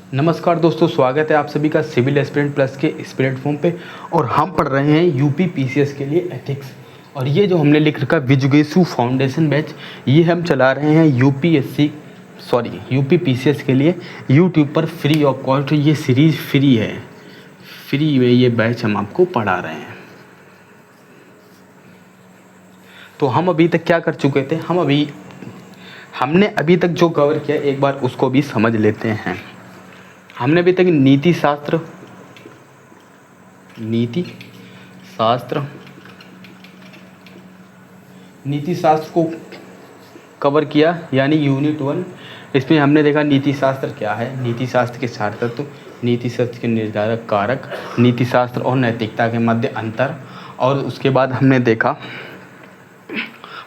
नमस्कार दोस्तों, स्वागत है आप सभी का सिविल एस्पिरेंट प्लस के इस प्लेटफॉर्म पे। और हम पढ़ रहे हैं यूपी पीसीएस के लिए एथिक्स। और ये जो हमने लिख रखा विजुगेसु फाउंडेशन बैच, ये हम चला रहे हैं यूपी पीसीएस के लिए यूट्यूब पर फ्री ऑफ कॉस्ट। ये सीरीज़ फ्री है, फ्री में ये बैच हम आपको पढ़ा रहे हैं। तो हम अभी तक क्या कर चुके थे, हमने अभी तक जो कवर किया एक बार उसको भी समझ लेते हैं। हमने अभी तक नीति शास्त्र को कवर किया, यानी यूनिट 1। इसमें हमने देखा नीति शास्त्र क्या है, नीति शास्त्र के चार तत्व, नीति शास्त्र के निर्धारक कारक, नीति शास्त्र और नैतिकता के मध्य अंतर। और उसके बाद हमने देखा,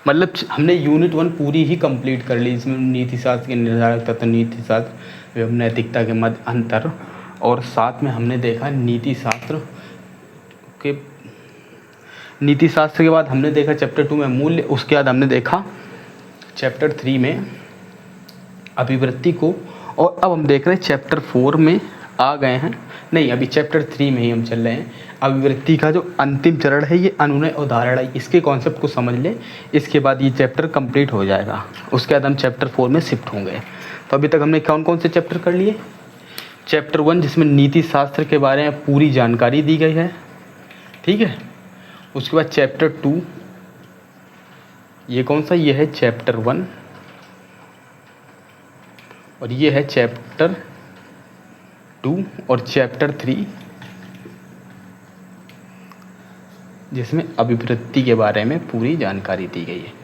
मतलब हमने यूनिट 1 पूरी ही कंप्लीट कर ली। इसमें नीति शास्त्र के निर्धारक तत्व, नीति शास्त्र एवं नैतिकता के मध्य अंतर, और साथ में हमने देखा नीति शास्त्र के बाद हमने देखा चैप्टर 2 में मूल्य। उसके बाद हमने देखा चैप्टर 3 में अभिवृत्ति को। और अब हम देख रहे हैं चैप्टर 4 में आ गए हैं, नहीं अभी चैप्टर 3 में ही हम चल रहे हैं। अभिवृत्ति का जो अंतिम चरण है ये अनुनय और धारणा, इसके कॉन्सेप्ट को समझ लें, इसके बाद ये चैप्टर कंप्लीट हो जाएगा। उसके बाद हम चैप्टर 4 में शिफ्ट होंगे। तो अभी तक हमने कौन कौन से चैप्टर कर लिए। चैप्टर 1 जिसमें नीति शास्त्र के बारे में पूरी जानकारी दी गई है, ठीक है। उसके बाद चैप्टर 2, ये कौन सा, ये है चैप्टर 1, और ये है चैप्टर 2 और चैप्टर 3 जिसमें अभिवृत्ति के बारे में पूरी जानकारी दी गई है।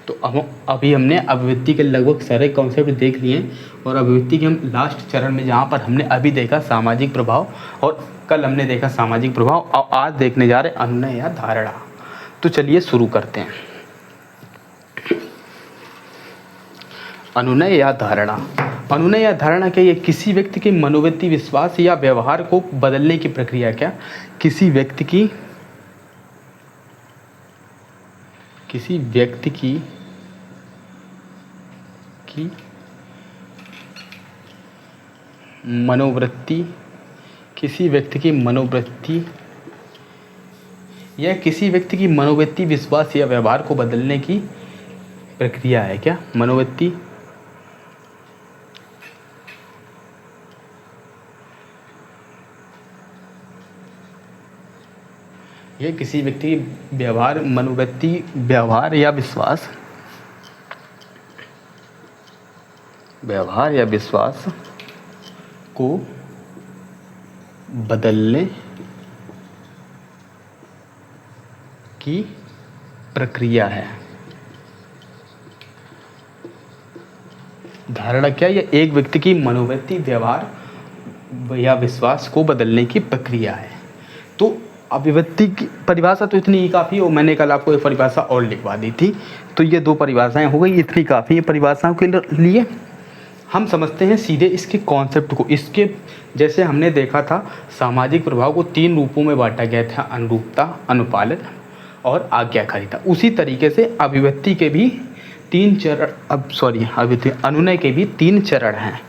तो अभी हमने अभिवृत्ति के लगभग सारे कॉन्सेप्ट देख लिए। और अभिवृत्ति के हम लास्ट चरण में, जहाँ पर हमने अभी देखा सामाजिक प्रभाव, और कल हमने देखा सामाजिक प्रभाव, और आज देखने जा रहे अनुनय या धारणा। तो चलिए शुरू करते हैं। अनुनय या धारणा। अनुनय या धारणा क्या, ये किसी व्यक्ति के मनोवृत्ति, विश्वास या व्यवहार को बदलने की प्रक्रिया। क्या, किसी व्यक्ति की मनोवृत्ति, किसी व्यक्ति की मनोवृत्ति या किसी व्यक्ति की मनोवृत्ति, विश्वास या व्यवहार को बदलने की प्रक्रिया है। क्या, मनोवृत्ति, यह किसी व्यक्ति की व्यवहार, मनोवृत्ति, व्यवहार या विश्वास को बदलने की प्रक्रिया है। धारणा क्या, यह एक व्यक्ति की मनोवृत्ति, व्यवहार या विश्वास को बदलने की प्रक्रिया है। तो अभिव्यक्ति की परिभाषा तो इतनी ही काफ़ी है, और मैंने कल आपको एक परिभाषा और लिखवा दी थी। तो ये 2 परिभाषाएं हो गई, इतनी काफ़ी है परिभाषाओं के लिए। हम समझते हैं सीधे इसके कॉन्सेप्ट को। इसके जैसे हमने देखा था, सामाजिक प्रभाव को 3 रूपों में बांटा गया था, अनुरूपता, अनुपालन और आज्ञाकारिता। उसी तरीके से अभिव्यक्ति के भी 3 चरण, अनुनय के भी 3 चरण हैं।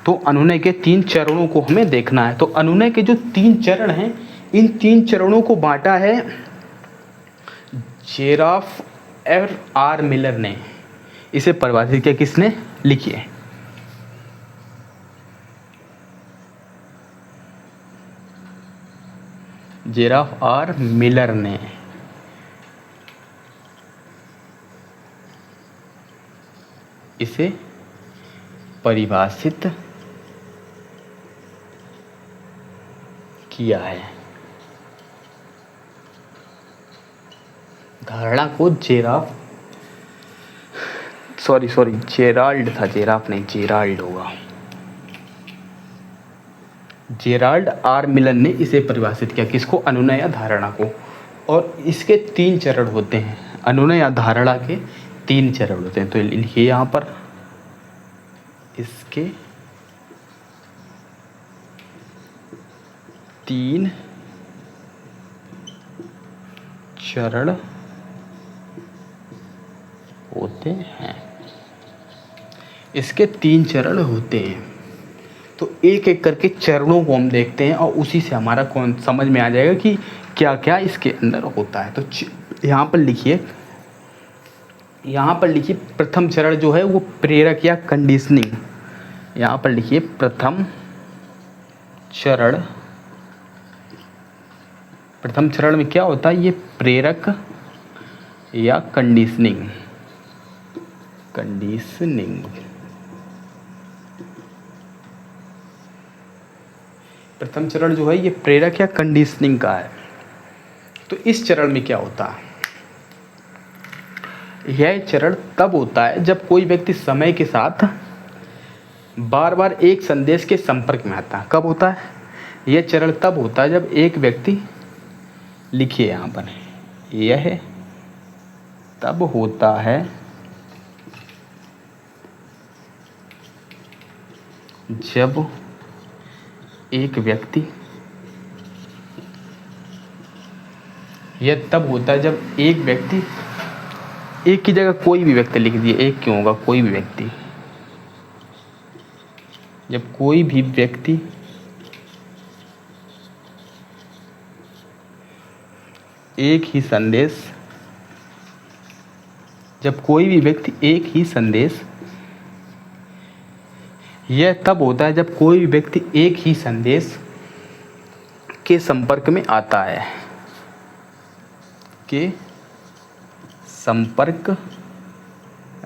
तो अनुनय के 3 चरणों को हमें देखना है। तो अनुनय के जो 3 चरण हैं, इन 3 चरणों को बांटा है जेराफ आर मिलर ने। इसे परिभाषित किया किसने, लिखिए, जेराफ आर मिलर ने। इसे परिभाषित किया है। धारणा को जेराल्ड था, जेराफ नहीं, जेराल्ड होगा। जेराल्ड आर मिलन ने इसे परिभाषित किया, किसको, अनुनय या धारणा को। और इसके 3 चरण होते हैं, अनुनय या धारणा के 3 चरण होते हैं। तो लिखिए यहाँ पर, इसके 3 चरण होते हैं। इसके 3 चरण होते हैं। तो एक एक करके चरणों को हम देखते हैं और उसी से हमारा कौन समझ में आ जाएगा कि क्या क्या इसके अंदर होता है। तो यहाँ पर लिखिए, यहाँ पर लिखिए प्रथम चरण जो है वो प्रेरक या कंडीशनिंग। यहाँ पर लिखिए प्रथम चरण, प्रथम चरण में क्या होता है, ये प्रेरक या कंडीशनिंग, कंडीशनिंग। प्रथम चरण जो है ये प्रेरक या कंडीशनिंग का है। तो इस चरण में क्या होता है, यह चरण तब होता है जब कोई व्यक्ति समय के साथ बार बार एक संदेश के संपर्क में आता है। कब होता है, यह चरण तब होता है जब एक व्यक्ति, लिखिए यहाँ पर, यह तब होता है जब एक व्यक्ति, यह तब होता है जब एक व्यक्ति, एक की जगह कोई भी व्यक्ति लिख दिए, एक क्यों होगा, कोई भी व्यक्ति, जब कोई भी व्यक्ति एक ही संदेश, जब कोई भी व्यक्ति एक ही संदेश, यह तब होता है जब कोई भी व्यक्ति एक ही संदेश के संपर्क में आता है, के संपर्क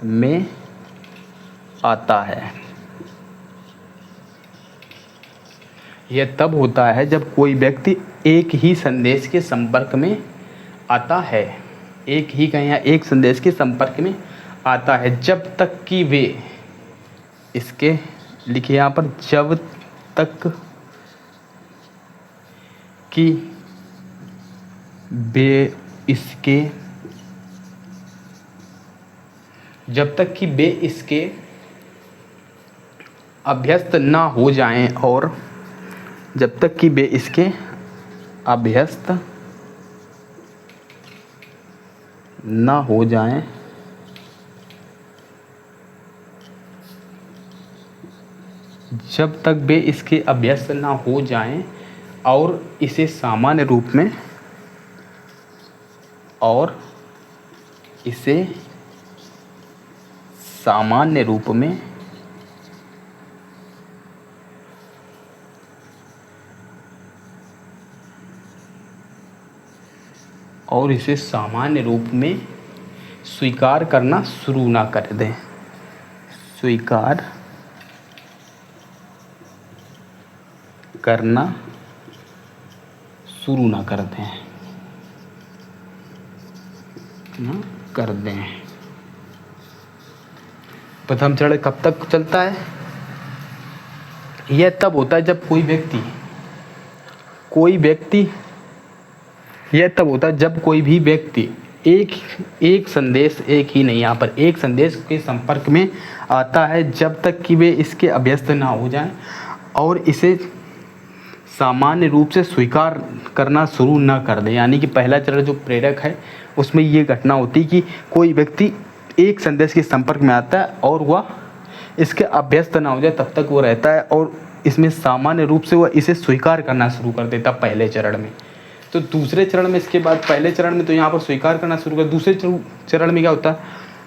में आता है। यह तब होता है जब कोई व्यक्ति एक ही संदेश के संपर्क में आता है, एक ही कहें या एक संदेश के संपर्क में आता है, जब तक कि वे इसके, लिखिए यहाँ पर, जब तक कि वे इसके, जब तक कि वे इसके अभ्यस्त ना हो जाएं, और जब तक कि वे इसके अभ्यस्त ना हो जाएं, जब तक वे इसके अभ्यस्त ना हो जाएं और इसे सामान्य रूप में, और इसे सामान्य रूप में और इसे सामान्य रूप में स्वीकार करना शुरू ना कर दें, स्वीकार करना शुरू ना कर दें, ना कर दें। प्रथम चरण कब तक चलता है, यह तब होता है जब यह तब होता है जब कोई भी व्यक्ति एक संदेश, एक ही नहीं, यहाँ पर एक संदेश के संपर्क में आता है, जब तक कि वे इसके अभ्यस्त ना हो जाएं और इसे सामान्य रूप से स्वीकार करना शुरू ना कर दें। यानी कि पहला चरण जो प्रेरक है उसमें ये घटना होती है कि कोई व्यक्ति एक संदेश के संपर्क में आता है और वह इसके अभ्यस्त ना हो जाए तब तक वो रहता है, और इसमें सामान्य रूप से वह इसे स्वीकार करना शुरू कर देता पहले चरण में। तो दूसरे चरण में इसके बाद, पहले चरण में तो यहाँ पर स्वीकार करना शुरू कर, दूसरे चरण में क्या होता है,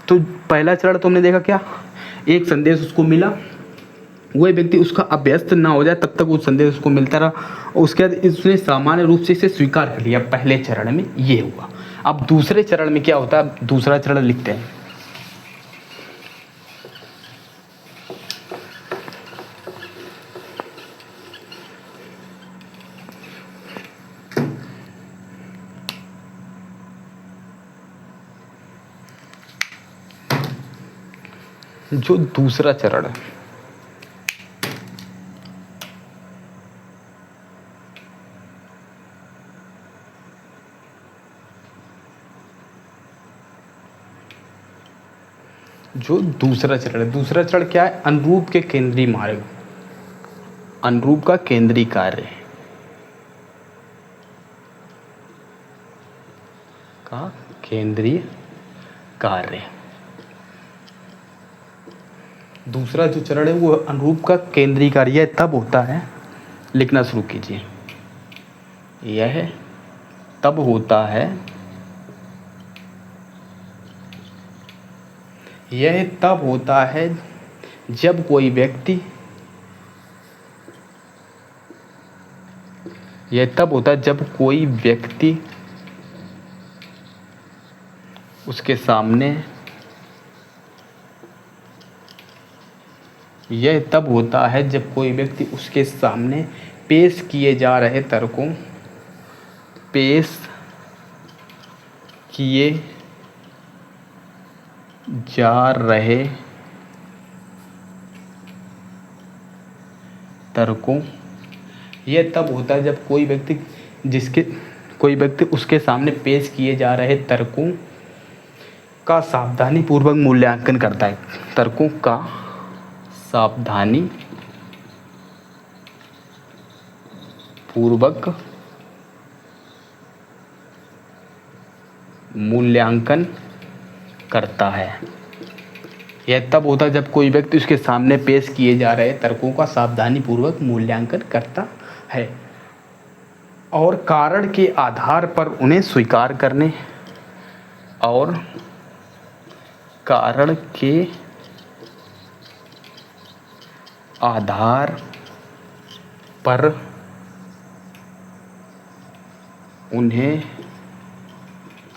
तो पहला चरण तुमने देखा क्या, एक संदेश उसको मिला, वह व्यक्ति उसका अभ्यस्त ना हो जाए तब तक वो संदेश उसको मिलता रहा, और उसके बाद इसने सामान्य रूप से इसे स्वीकार कर लिया। पहले चरण में ये हुआ। अब दूसरे चरण में क्या होता है, दूसरा चरण लिखते हैं। जो दूसरा चरण है, जो दूसरा चरण है, दूसरा चरण क्या है, अनुरूप के केंद्रीय मार्ग, अनुरूप का केंद्रीय कार्य का केंद्रीय कार्य। दूसरा जो चरण है वो अनुरूप का केंद्रीय कार्य तब होता है, लिखना शुरू कीजिए। यह तब होता है, यह तब होता है जब कोई व्यक्ति, यह तब होता है जब कोई व्यक्ति उसके सामने, यह तब होता है जब कोई व्यक्ति उसके सामने पेश किए जा रहे तर्कों, पेश किए जा रहे तर्कों, यह तब होता है जब कोई व्यक्ति उसके सामने पेश किए जा रहे तर्कों का सावधानी पूर्वक मूल्यांकन करता है। तर्कों का सावधानी पूर्वक मूल्यांकन करता है। यह तब होता है जब कोई व्यक्ति उसके सामने पेश किए जा रहे तर्कों का सावधानी पूर्वक मूल्यांकन करता है और कारण के आधार पर उन्हें स्वीकार करने, और कारण के आधार पर उन्हें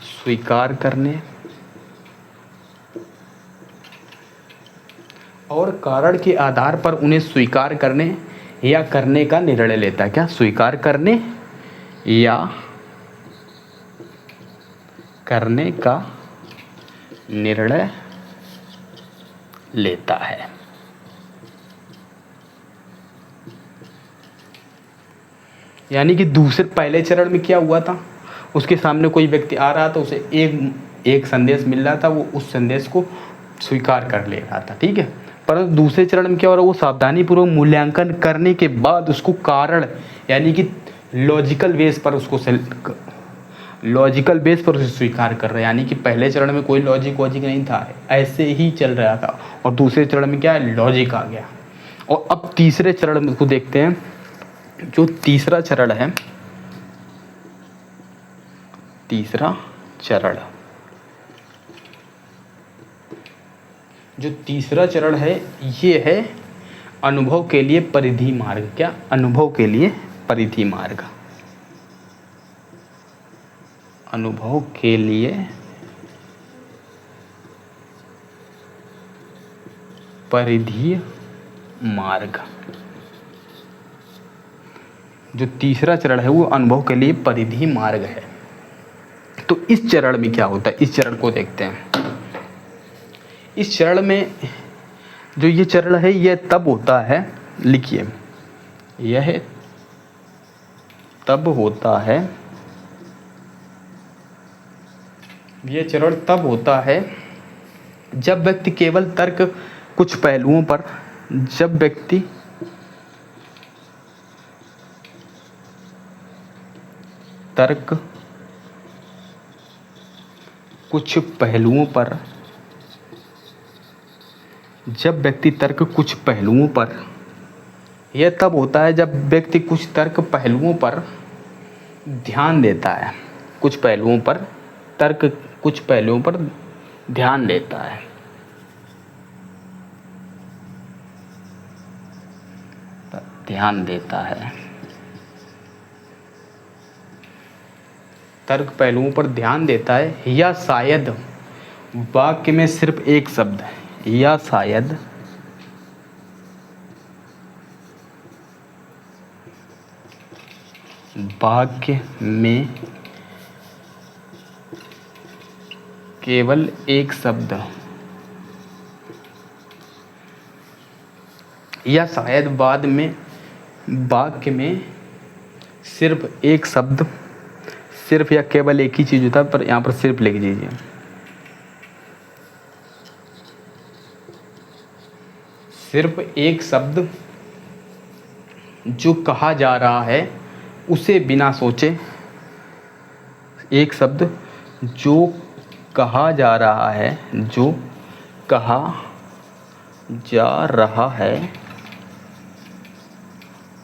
स्वीकार करने, और कारण के आधार पर उन्हें स्वीकार करने या करने का निर्णय लेता है। क्या? स्वीकार करने या करने का निर्णय लेता है। यानी कि पहले चरण में क्या हुआ था, उसके सामने कोई व्यक्ति आ रहा था, उसे एक संदेश मिल रहा था, वो उस संदेश को स्वीकार कर ले रहा था, ठीक है। परंतु दूसरे चरण में क्या हो रहा है, वो सावधानी पूर्वक मूल्यांकन करने के बाद उसको कारण, यानी कि लॉजिकल बेस पर उसे स्वीकार कर रहे हैं। यानी कि पहले चरण में कोई लॉजिक नहीं था, ऐसे ही चल रहा था, और दूसरे चरण में क्या है, लॉजिक आ गया। और अब तीसरे चरण में को देखते हैं। जो तीसरा चरण है, जो तीसरा चरण है ये है अनुभव के लिए परिधि मार्ग। क्या? अनुभव के लिए परिधि मार्ग। अनुभव के लिए परिधि मार्ग। जो तीसरा चरण है वो अनुभव के लिए परिधि मार्ग है। तो इस चरण में क्या होता है, इस चरण को देखते हैं। इस चरण में जो ये चरण है यह तब होता है, लिखिए, यह तब होता है, यह चरण तब होता है जब व्यक्ति केवल तर्क कुछ पहलुओं पर, जब व्यक्ति तर्क कुछ पहलुओं पर, जब व्यक्ति तर्क कुछ पहलुओं पर, यह तब होता है जब व्यक्ति कुछ तर्क पहलुओं पर ध्यान देता है, कुछ पहलुओं पर, तर्क कुछ पहलुओं पर ध्यान देता है। ध्यान देता है, तर्क पहलुओं पर ध्यान देता है, या शायद वाक्य में सिर्फ एक शब्द है, या शायद वाक्य में केवल एक शब्द, या शायद बाद में वाक्य में सिर्फ एक शब्द, सिर्फ या केवल एक ही चीज होता है, पर यहाँ पर सिर्फ लिख दीजिए। सिर्फ एक शब्द जो कहा जा रहा है उसे बिना सोचे, एक शब्द जो कहा जा रहा है, जो कहा जा रहा है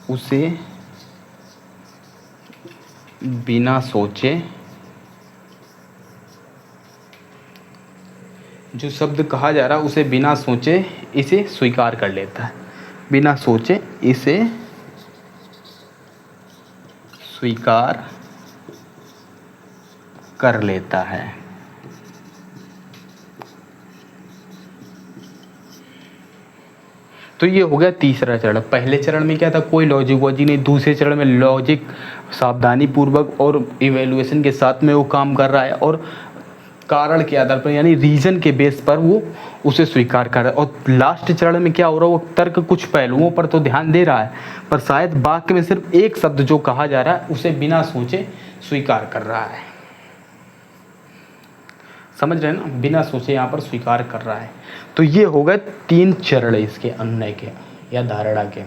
उसे बिना सोचे, जो शब्द कहा जा रहा है उसे बिना सोचे इसे स्वीकार कर लेता है, बिना सोचे इसे स्वीकार कर लेता है। तो ये हो गया तीसरा चरण। पहले चरण में क्या था, कोई लॉजिक वॉजिक नहीं। दूसरे चरण में लॉजिक, सावधानी पूर्वक और इवैल्यूएशन के साथ में वो काम कर रहा है और कारण के आधार पर यानी रीजन के बेस पर वो उसे स्वीकार कर रहा है। और लास्ट चरण में क्या हो रहा है, वो तर्क कुछ पहलुओं पर तो ध्यान दे रहा है पर शायद वाक्य में सिर्फ एक शब्द जो कहा जा रहा है उसे बिना सोचे स्वीकार कर रहा है। समझ रहे हैं ना, बिना सोचे यहाँ पर स्वीकार कर रहा है। तो ये हो गए 3 चरण इसके अनुनय के या धारणा के।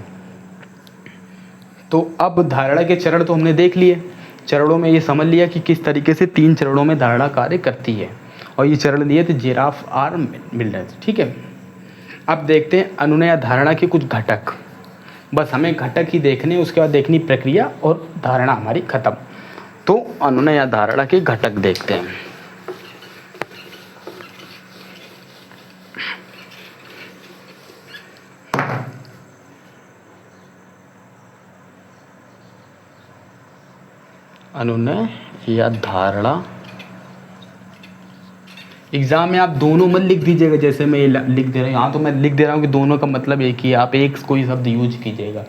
तो अब धारणा के चरण तो हमने देख लिए, चरणों में ये समझ लिया कि किस तरीके से 3 चरणों में धारणा कार्य करती है। और ये चरण दिए थे जिराफ आर मिलर। ठीक है, अब देखते हैं अनुनय या धारणा के कुछ घटक। बस हमें घटक ही देखने, उसके बाद देखनी प्रक्रिया और धारणा हमारी खत्म। तो अनुनय या धारणा के घटक देखते हैं। अनुनय या धारणा, एग्जाम में आप दोनों मत लिख दीजिएगा, जैसे मैं ये लिख दे रहा हूँ यहाँ, तो मैं लिख दे रहा हूँ कि दोनों का मतलब एक ही है। आप एक कोई शब्द यूज कीजिएगा,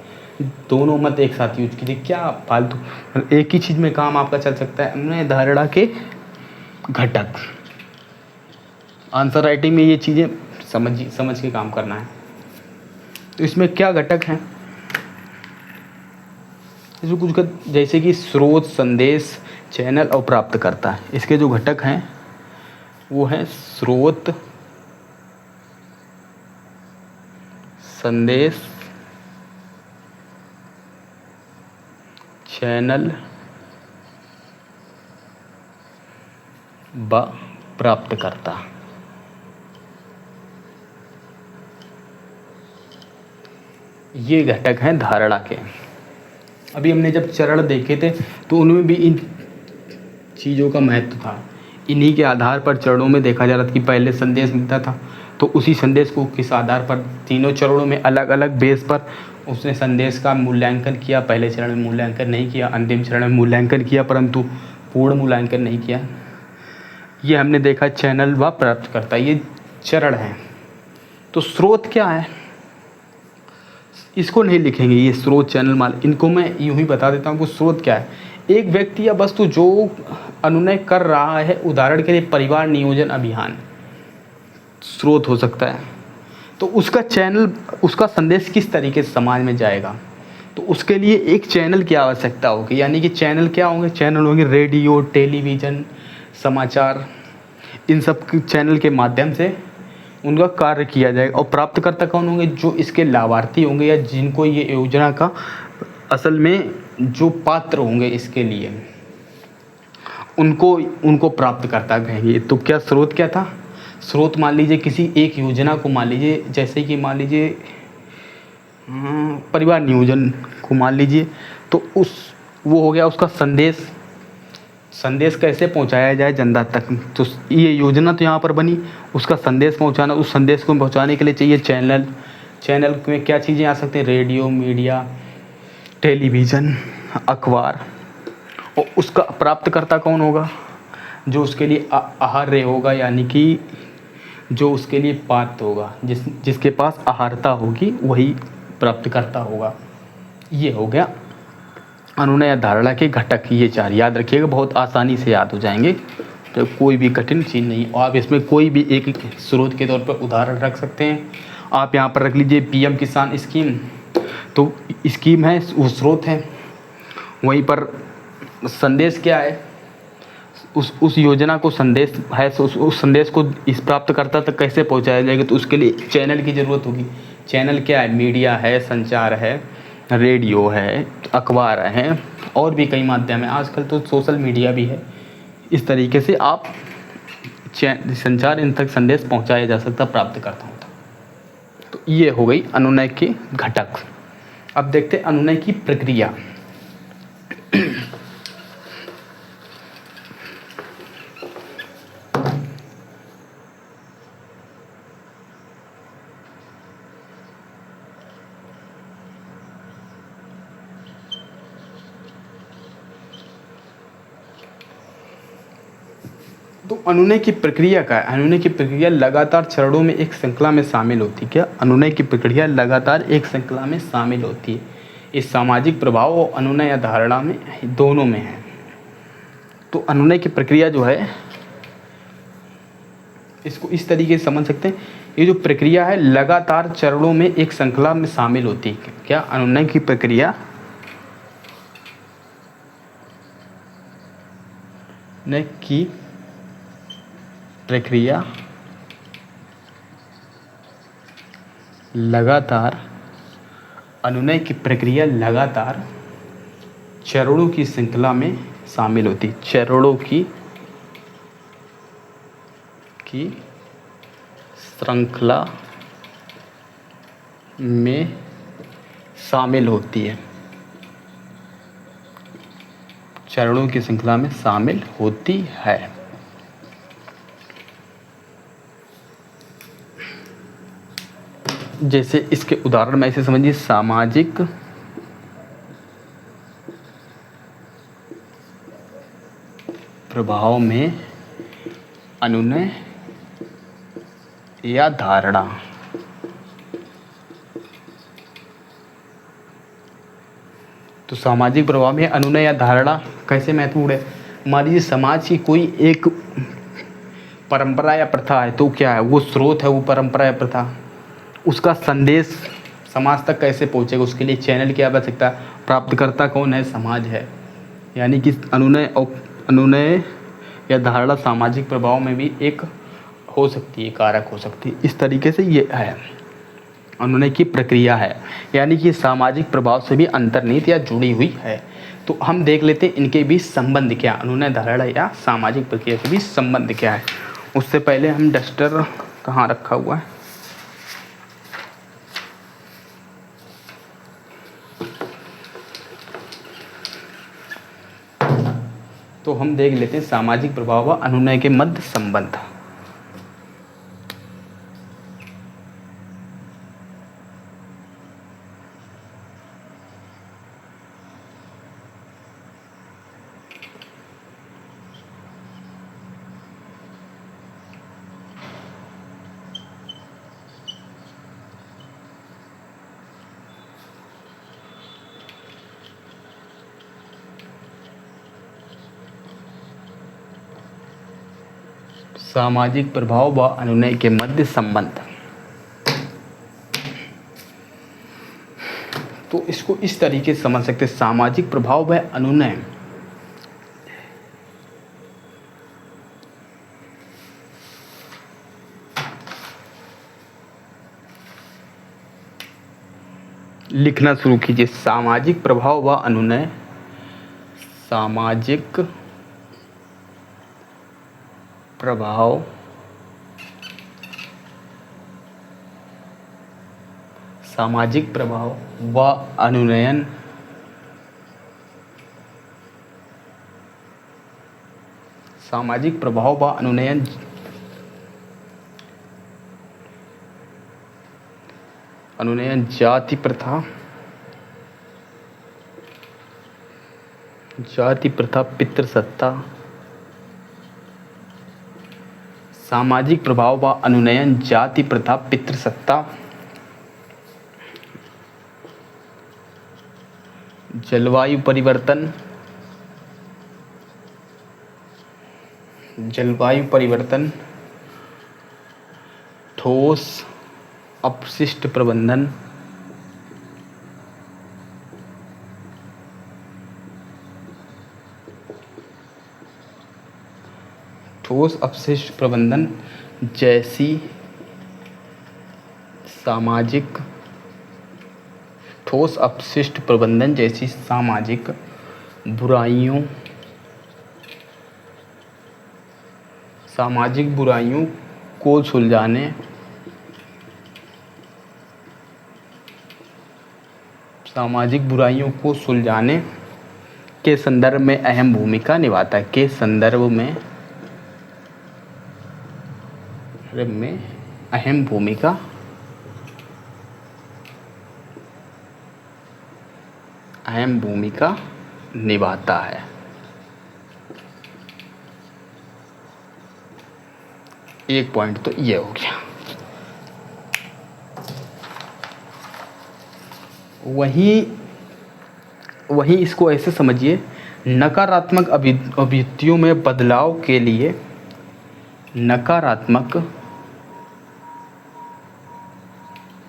दोनों मत एक साथ यूज कीजिए, क्या फालतू। एक ही चीज़ में काम आपका चल सकता है। अनुनय धारणा के घटक, आंसर राइटिंग में ये चीज़ें समझ के काम करना है। तो इसमें क्या घटक हैं, इसमें कुछ जैसे कि स्रोत, संदेश, चैनल और प्राप्तकर्ता। इसके जो घटक हैं वो हैं स्रोत, संदेश, चैनल व प्राप्तकर्ता। ये घटक हैं धारणा के। अभी हमने जब चरण देखे थे तो उनमें भी इन चीज़ों का महत्व था। इन्हीं के आधार पर चरणों में देखा जा रहा था कि पहले संदेश मिलता था तो उसी संदेश को किस आधार पर तीनों चरणों में अलग अलग बेस पर उसने संदेश का मूल्यांकन किया। पहले चरण में मूल्यांकन नहीं किया, अंतिम चरण में मूल्यांकन किया परंतु पूर्ण मूल्यांकन नहीं किया। ये हमने देखा चैनल व प्राप्तकर्ता, ये चरण हैं। तो स्रोत क्या है, इसको नहीं लिखेंगे, ये स्रोत, चैनल, माल, इनको मैं यूं ही बता देता हूँ कि स्रोत क्या है। एक व्यक्ति या वस्तु जो अनुनय कर रहा है, उदाहरण के लिए परिवार नियोजन अभियान स्रोत हो सकता है। तो उसका चैनल, उसका संदेश किस तरीके से समाज में जाएगा, तो उसके लिए एक चैनल की आवश्यकता होगी। यानी कि चैनल क्या होंगे, चैनल होंगे रेडियो, टेलीविज़न, समाचार, इन सब चैनल के माध्यम से उनका कार्य किया जाएगा। और प्राप्तकर्ता कौन होंगे, जो इसके लाभार्थी होंगे या जिनको ये योजना का असल में जो पात्र होंगे इसके लिए, उनको प्राप्तकर्ता कहेंगे। तो क्या स्रोत क्या था, स्रोत मान लीजिए किसी एक योजना को, मान लीजिए जैसे कि मान लीजिए परिवार नियोजन को मान लीजिए, तो वो हो गया उसका संदेश कैसे पहुंचाया जाए जनता तक। तो ये योजना तो यहाँ पर बनी, उसका संदेश पहुंचाना, उस संदेश को पहुंचाने के लिए चाहिए चैनल। चैनल में क्या चीज़ें आ सकती हैं, रेडियो, मीडिया, टेलीविज़न, अखबार। और उसका प्राप्तकर्ता कौन होगा, जो उसके लिए आहार्य होगा, यानी कि जो उसके लिए पात्र होगा, जिसके पास आहारता होगी वही प्राप्तकर्ता होगा। ये हो गया अनुनय या धारणा के घटक। ये 4 याद रखिएगा, बहुत आसानी से याद हो जाएंगे, तो कोई भी कठिन चीज़ नहीं। और आप इसमें कोई भी एक स्रोत के तौर पर उदाहरण रख सकते हैं। आप यहाँ पर रख लीजिए पीएम किसान स्कीम, तो स्कीम है, वो स्रोत है। वहीं पर संदेश क्या है, उस योजना को संदेश है, उस संदेश को इस प्राप्तकर्ता तक कैसे पहुँचाया जाएगा, तो उसके लिए चैनल की ज़रूरत होगी। चैनल क्या है, मीडिया है, संचार है, रेडियो है, अखबार हैं, और भी कई माध्यम हैं। आजकल तो सोशल मीडिया भी है। इस तरीके से आप संचार, इन तक संदेश पहुंचाया जा सकता प्राप्तकर्ताओं तक। तो तो ये हो गई अनुनय के घटक। अब देखते हैं अनुनय की प्रक्रिया। तो अनुनय की प्रक्रिया क्या है? अनुनय की प्रक्रिया लगातार चरणों में एक श्रृंखला में शामिल होती है। क्या? अनुनय की प्रक्रिया लगातार एक श्रृंखला में शामिल होती है। इस सामाजिक प्रभाव और अनुनय या धारणा में दोनों में है। तो अनुनय की प्रक्रिया जो है, इसको इस तरीके से समझ सकते हैं, ये जो प्रक्रिया है लगातार चरणों में एक श्रृंखला में शामिल होती है। क्या? अनुनय की प्रक्रिया लगातार अनुनय की प्रक्रिया लगातार चरणों की श्रृंखला में शामिल होती। चरणों की श्रृंखला में शामिल होती है। चरणों की श्रृंखला में शामिल होती है। जैसे इसके उदाहरण में ऐसे समझिए, सामाजिक प्रभाव में अनुनय या धारणा। तो सामाजिक प्रभाव में अनुनय या धारणा कैसे महत्वपूर्ण है? मान लीजिए समाज की कोई एक परंपरा या प्रथा है, तो क्या है वो स्रोत है, वो परंपरा या प्रथा, उसका संदेश समाज तक कैसे पहुंचेगा? उसके लिए चैनल की आवश्यकता है। प्राप्तकर्ता कौन है? समाज है। यानी कि अनुनय या धारणा सामाजिक प्रभाव में भी एक हो सकती है, कारक हो सकती है। इस तरीके से ये है, अनुनय की प्रक्रिया है, यानी कि सामाजिक प्रभाव से भी अंतर्निहित या जुड़ी हुई है। तो हम देख लेते हैं इनके बीच संबंध क्या, अनुनय धारणा या सामाजिक प्रक्रिया के बीच संबंध क्या है। उससे पहले हम डस्टर कहाँ रखा हुआ है, तो हम देख लेते हैं सामाजिक प्रभाव व अनुनय के मध्य संबंध। सामाजिक प्रभाव व अनुनय के मध्य संबंध। तो इसको इस तरीके से समझ सकते हैं, सामाजिक प्रभाव व अनुनय लिखना शुरू कीजिए। सामाजिक प्रभाव व अनुनय, सामाजिक प्रभाव व अनुनयन सामाजिक प्रभाव व अनुनयन जाति प्रथा पितृसत्ता। सामाजिक प्रभाव व अनुनयन जाति प्रथा पितृसत्ता, जलवायु परिवर्तन, ठोस अपशिष्ट प्रबंधन, ठोस अपशिष्ट प्रबंधन जैसी सामाजिक बुराइयों को सुलझाने सामाजिक बुराइयों को सुलझाने के संदर्भ में अहम भूमिका निभाता है। के संदर्भ में अहम भूमिका निभाता है। एक पॉइंट तो ये हो गया। वही इसको ऐसे समझिए, नकारात्मक अभिव्यक्तियों में बदलाव के लिए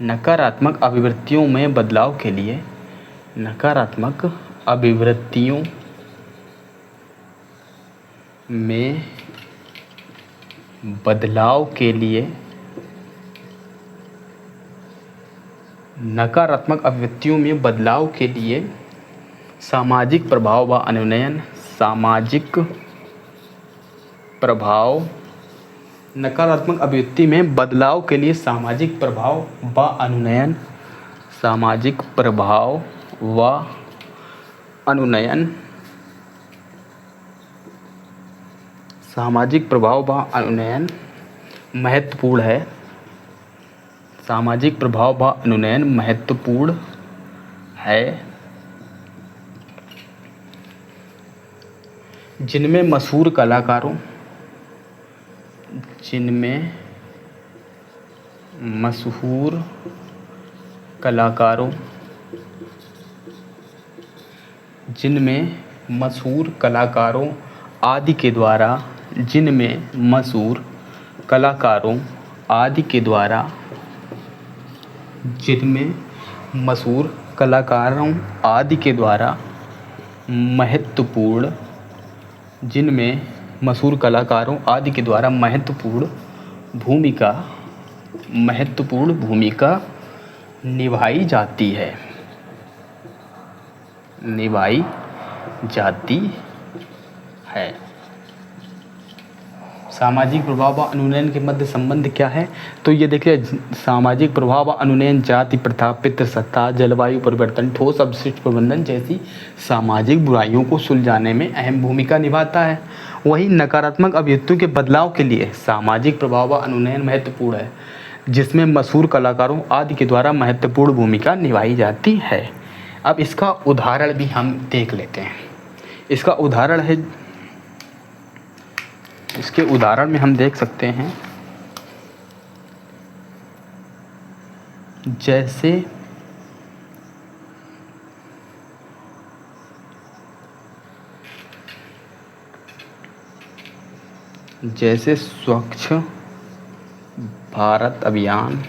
नकारात्मक अभिवृत्तियों में बदलाव के लिए नकारात्मक अभिवृत्तियों में बदलाव के लिए नकारात्मक अभिव्यक्तियों में बदलाव के लिए सामाजिक प्रभाव व अनुनयन नकारात्मक अभिव्यक्ति में बदलाव के लिए सामाजिक प्रभाव व अनुनयन महत्वपूर्ण है। सामाजिक प्रभाव व अनुनयन महत्वपूर्ण है, जिनमें मशहूर कलाकारों आदि के द्वारा महत्वपूर्ण भूमिका निभाई जाती है। सामाजिक प्रभाव व अनुनयन के मध्य संबंध क्या है? तो ये देखिए, सामाजिक प्रभाव व अनुनयन जाति प्रथा, पितृसत्ता, जलवायु परिवर्तन, ठोस अपशिष्ट प्रबंधन जैसी सामाजिक बुराइयों को सुलझाने में अहम भूमिका निभाता है। वहीं नकारात्मक अभिव्यक्तियों के बदलाव के लिए सामाजिक प्रभाव व अनुनयन महत्वपूर्ण है, जिसमें मशहूर कलाकारों आदि के द्वारा महत्वपूर्ण भूमिका निभाई जाती है। अब इसका उदाहरण भी हम देख लेते हैं। इसके उदाहरण में हम देख सकते हैं, जैसे स्वच्छ भारत अभियान,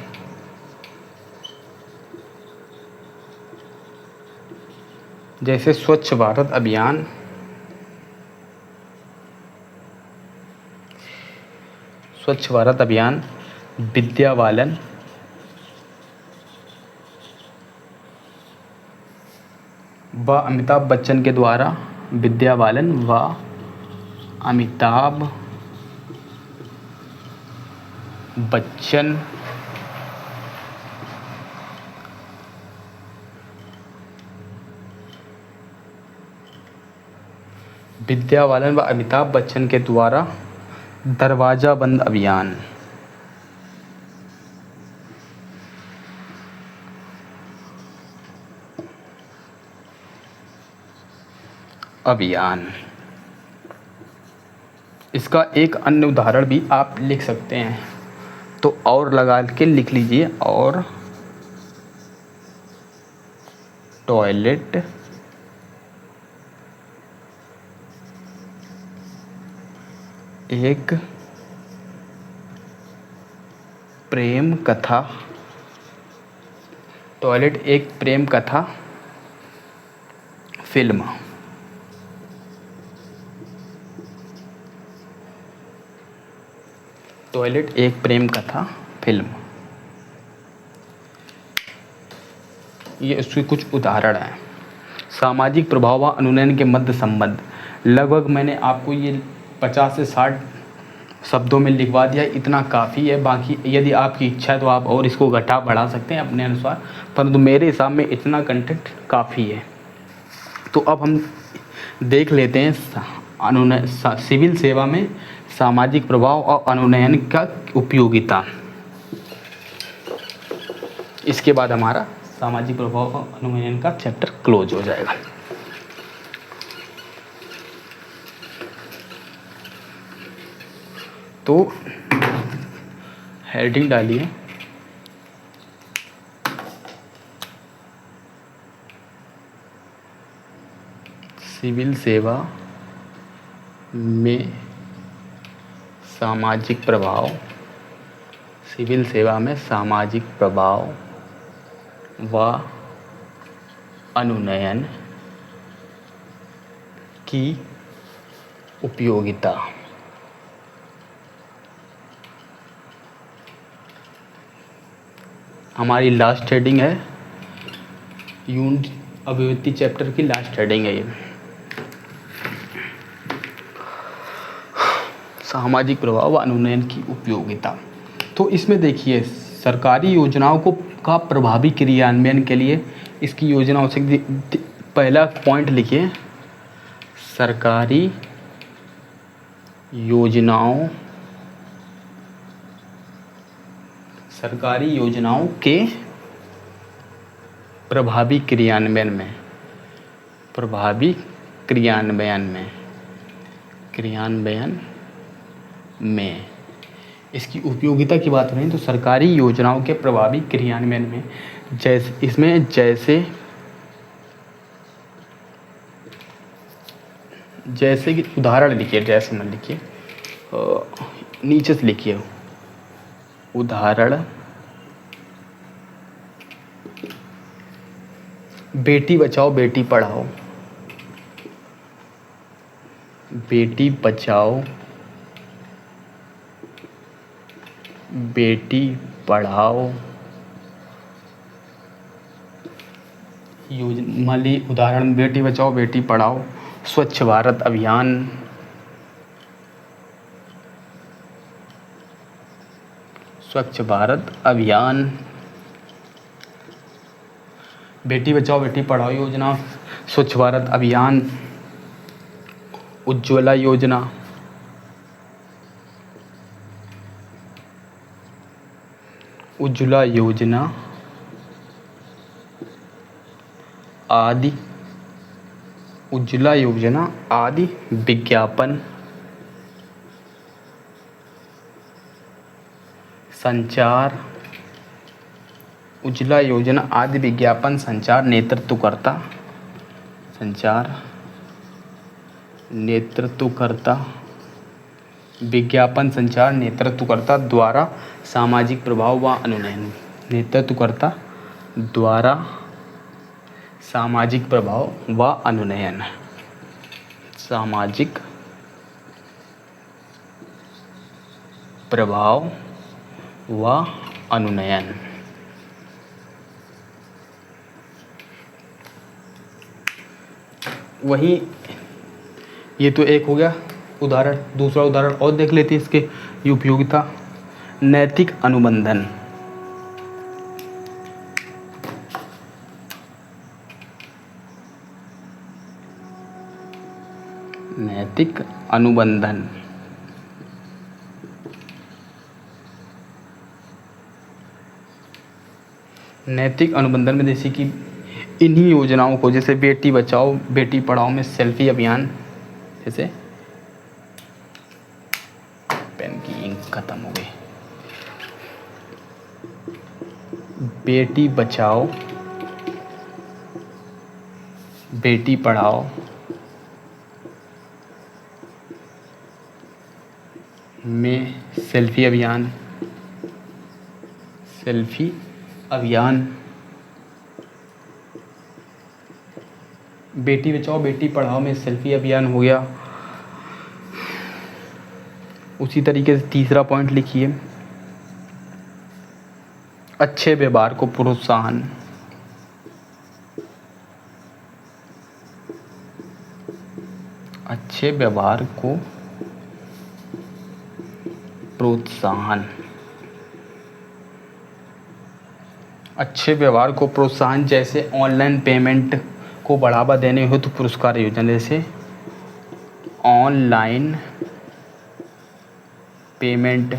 विद्या बालन व अमिताभ बच्चन के द्वारा दरवाजा बंद अभियान। इसका एक अन्य उदाहरण भी आप लिख सकते हैं, तो और लगा के लिख लीजिए, और टॉयलेट एक प्रेम कथा फिल्म। टॉयलेट एक प्रेम कथा फिल्म। ये इसके कुछ उदाहरण हैं। सामाजिक प्रभाव व अनुनयन के मध्य संबंध, लगभग मैंने आपको ये 50 से 60 शब्दों में लिखवा दिया, इतना काफ़ी है। बाकी यदि आपकी इच्छा है तो आप और इसको घटा बढ़ा सकते हैं अपने अनुसार, परंतु मेरे हिसाब में इतना कंटेंट काफ़ी है। तो अब हम देख लेते हैं सिविल सेवा में सामाजिक प्रभाव और अनुनयन का उपयोगिता। इसके बाद हमारा सामाजिक प्रभाव और अनुनयन का चैप्टर क्लोज हो जाएगा। तो हेडिंग डालिए सिविल सेवा में सामाजिक प्रभाव, सिविल सेवा में सामाजिक प्रभाव व अनुनयन की उपयोगिता। हमारी लास्ट हेडिंग है, यूनिट अभिव्यक्ति चैप्टर की लास्ट हेडिंग है ये, सामाजिक प्रभाव व अनुनयन की उपयोगिता। तो इसमें देखिए सरकारी योजनाओं का प्रभावी क्रियान्वयन के लिए इसकी योजनाओं से पहला पॉइंट लिखिए, सरकारी योजनाओं के प्रभावी क्रियान्वयन में इसकी उपयोगिता की बात करें तो सरकारी योजनाओं के प्रभावी क्रियान्वयन में जैसे कि उदाहरण लिखिए, जैसे मत लिखिए, नीचे से लिखिए, उदाहरण बेटी बचाओ बेटी पढ़ाओ, बेटी बचाओ बेटी पढ़ाओ योजना। मान ली उदाहरण बेटी बचाओ बेटी पढ़ाओ, स्वच्छ भारत अभियान, बेटी बचाओ बेटी पढ़ाओ योजना, स्वच्छ भारत अभियान, उज्ज्वला योजना, आदि विज्ञापन संचार, उज्ज्वला योजना आदि विज्ञापन संचार नेतृत्वकर्ता द्वारा सामाजिक प्रभाव व अनुनयन, नेतृत्वकर्ता द्वारा सामाजिक प्रभाव व अनुनयन, सामाजिक प्रभाव व अनुनयन। वही ये तो एक हो गया उदाहरण। दूसरा उदाहरण और देख लेते हैं इसके उपयोगिता, नैतिक अनुबंधन। नैतिक अनुबंधन में जैसे कि इन्हीं योजनाओं को, जैसे बेटी बचाओ बेटी पढ़ाओ में सेल्फी अभियान, जैसे पेन की इंक खत्म हो गई, बेटी बचाओ बेटी पढ़ाओ में सेल्फी अभियान, बेटी बचाओ बेटी पढ़ाओ में सेल्फी अभियान हो गया। उसी तरीके से तीसरा पॉइंट लिखिए, अच्छे व्यवहार को प्रोत्साहन, अच्छे व्यवहार को प्रोत्साहन, अच्छे व्यवहार को प्रोत्साहन, जैसे ऑनलाइन पेमेंट को बढ़ावा देने हेतु पुरस्कार योजना, जैसे ऑनलाइन पेमेंट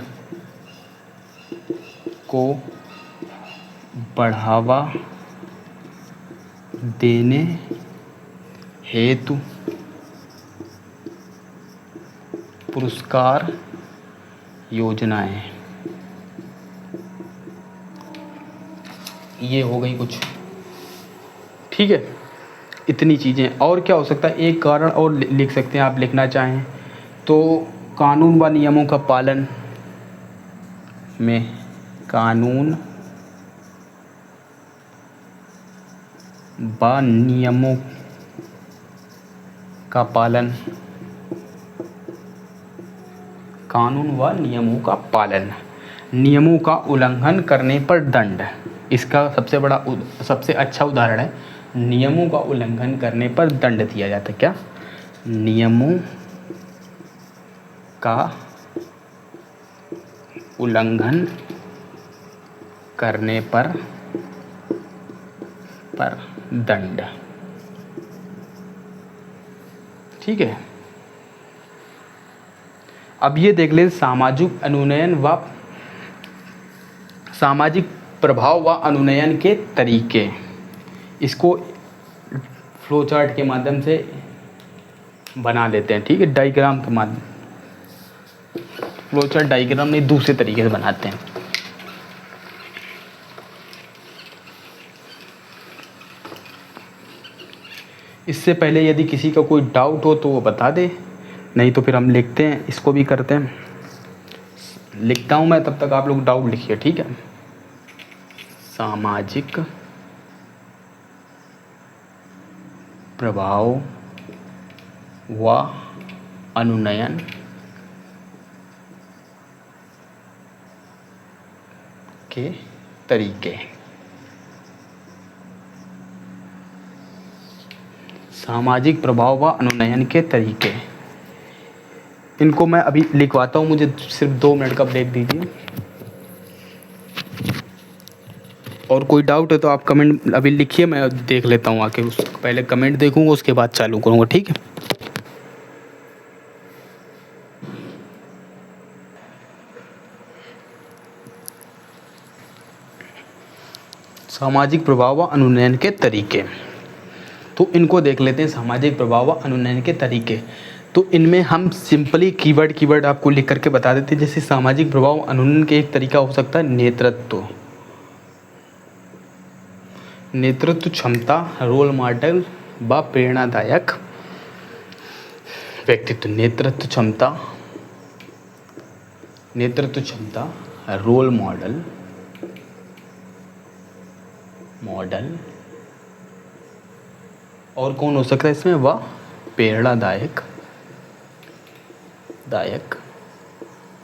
को बढ़ावा देने हेतु पुरस्कार योजनाएं। ये हो गई कुछ, ठीक है। इतनी चीज़ें। और क्या हो सकता है, एक कारण और लिख सकते हैं आप, लिखना चाहें तो कानून व नियमों का पालन में, कानून व नियमों का पालन, कानून व नियमों का पालन, नियमों का उल्लंघन करने पर दंड। इसका सबसे अच्छा उदाहरण है, नियमों का उल्लंघन करने पर दंड दिया जाता है। क्या? नियमों का उल्लंघन करने पर दंड, ठीक है। अब ये देख ले, सामाजिक अनुनयन व सामाजिक प्रभाव व अनुनयन के तरीके। इसको फ्लो चार्ट के माध्यम से बना लेते हैं, ठीक है, डायग्राम के माध्यम, फ्लो चार्ट डायग्राम नहीं, दूसरे तरीके से बनाते हैं। इससे पहले यदि किसी का कोई डाउट हो तो वो बता दे, नहीं तो फिर हम लिखते हैं, इसको भी करते हैं। लिखता हूँ मैं, तब तक आप लोग डाउट लिखिए, ठीक है। सामाजिक प्रभाव व अनुनयन के तरीके। सामाजिक प्रभाव व अनुनयन के तरीके, इनको मैं अभी लिखवाता हूँ, मुझे सिर्फ 2 मिनट का ब्रेक दीजिए। और कोई डाउट है तो आप कमेंट अभी लिखिए, मैं देख लेता हूँ आके, उस पहले कमेंट देखूँगा, उसके बाद चालू करूँगा, ठीक है। सामाजिक प्रभाव व अनुनयन के तरीके, तो इनको देख लेते हैं। सामाजिक प्रभाव व अनुनयन के तरीके, तो इनमें हम सिंपली कीवर्ड आपको लिख करके बता देते हैं। जैसे सामाजिक प्रभाव अनुनयन के एक तरीका हो सकता है नेतृत्व, नेतृत्व क्षमता, रोल मॉडल व प्रेरणादायक व्यक्तित्व। नेतृत्व क्षमता, रोल मॉडल और कौन हो सकता है इसमें, वह प्रेरणादायक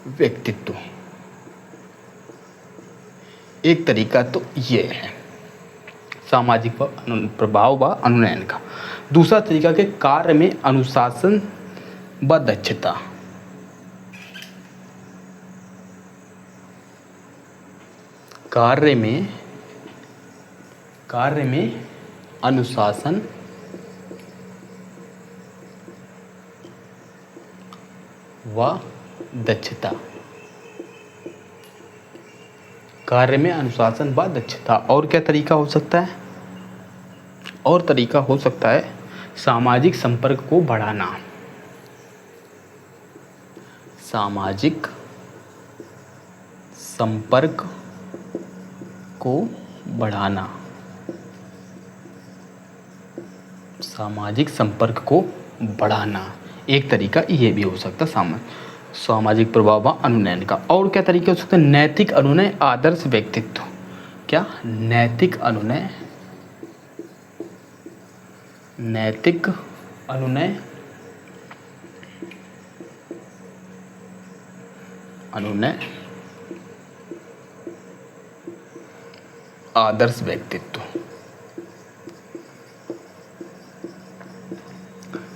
व्यक्तित्व। एक तरीका तो ये है सामाजिक प्रभाव व अनुनयन का। दूसरा तरीका के कार्य में अनुशासन व दक्षता। कार्य में अनुशासन व दक्षता। कार्य में अनुशासन व दक्षता। और क्या तरीका हो सकता है? और तरीका हो सकता है सामाजिक संपर्क को बढ़ाना। सामाजिक संपर्क को बढ़ाना। सामाजिक संपर्क को बढ़ाना एक तरीका ये भी हो सकता है सामाजिक प्रभाव व अनुनयन का। और क्या तरीके हो सकते हैं? नैतिक अनुनय, आदर्श व्यक्तित्व। क्या? नैतिक अनुनय, आदर्श व्यक्तित्व।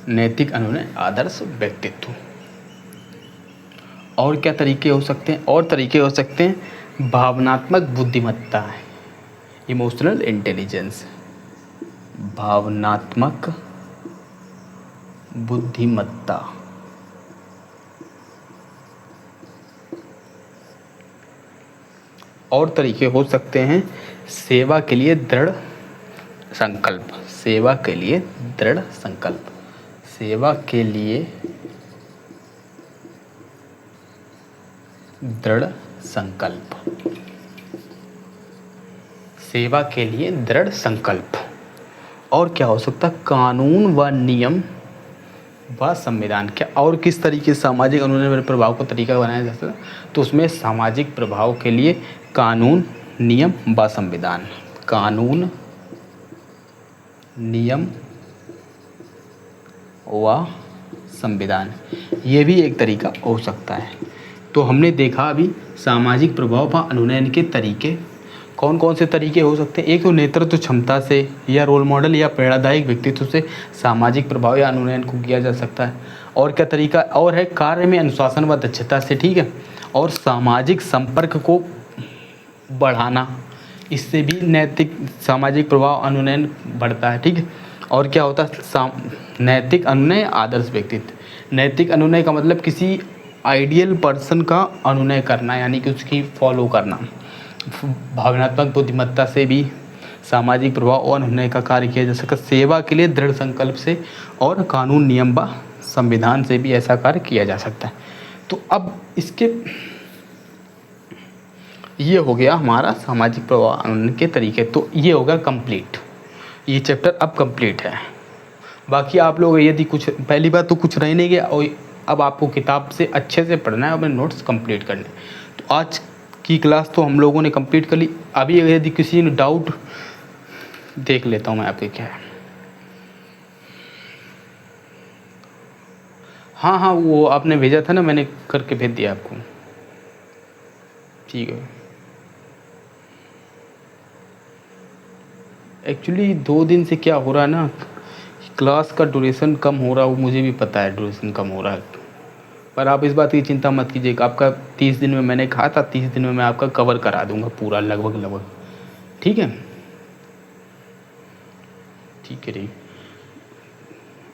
नैतिक अनुनय, आदर्श व्यक्तित्व। और क्या तरीके हो सकते हैं? और तरीके हो सकते हैं भावनात्मक बुद्धिमत्ता, इमोशनल इंटेलिजेंस, भावनात्मक बुद्धिमत्ता। और तरीके हो सकते हैं सेवा के लिए दृढ़ संकल्प, सेवा के लिए दृढ़ संकल्प, सेवा के लिए दृढ़ संकल्प, सेवा के लिए दृढ़ संकल्प। और क्या हो सकता है? कानून व नियम व संविधान। क्या और किस तरीके से सामाजिक अनुनय प्रभाव का तरीका बनाया जा सकता है? तो उसमें सामाजिक प्रभाव के लिए कानून, नियम व संविधान, कानून, नियम व संविधान, ये भी एक तरीका हो सकता है। तो हमने देखा अभी सामाजिक प्रभाव व अनुनयन के तरीके, कौन कौन से तरीके हो सकते हैं। एक तो नेतृत्व क्षमता से या रोल मॉडल या प्रेरणादायक व्यक्तित्व से सामाजिक प्रभाव या अनुनयन को किया जा सकता है। और क्या तरीका और है? कार्य में अनुशासन व दक्षता से, ठीक है। और सामाजिक संपर्क को बढ़ाना, इससे भी नैतिक सामाजिक प्रभाव अनुनयन बढ़ता है, ठीक है। और क्या होता है? नैतिक अनुनय, आदर्श व्यक्तित्व। नैतिक अनुनय का मतलब किसी आइडियल पर्सन का अनुनय करना, यानी कि उसकी फॉलो करना। भावनात्मक बुद्धिमत्ता से भी सामाजिक प्रभाव और अनुनय का कार्य किया जा सकता है। सेवा के लिए दृढ़ संकल्प से और कानून, नियम व संविधान से भी ऐसा कार्य किया जा सकता है। तो अब इसके ये हो गया हमारा सामाजिक प्रभाव अनुनय के तरीके। तो ये होगा कंप्लीट, ये चैप्टर अब कंप्लीट है। बाकी आप लोग यदि कुछ, पहली बात तो कुछ रह नहीं गया, और अब आपको किताब से अच्छे से पढ़ना है, अपने नोट्स कंप्लीट करने। तो आज की क्लास तो हम लोगों ने कंप्लीट कर ली। अभी यदि किसी ने डाउट, देख लेता हूँ मैं आपके क्या है। हाँ हाँ, वो आपने भेजा था ना, मैंने करके भेज दिया आपको, ठीक है। एक्चुअली 2 दिन से क्या हो रहा है ना, क्लास का ड्यूरेशन कम हो रहा है, वो मुझे भी पता है ड्यूरेशन कम हो रहा है। पर आप इस बात की चिंता मत कीजिएगा, आपका 30 दिन में, मैंने कहा था 30 दिन में मैं आपका कवर करा दूंगा पूरा, लगभग, ठीक है। ठीक है, ठीक।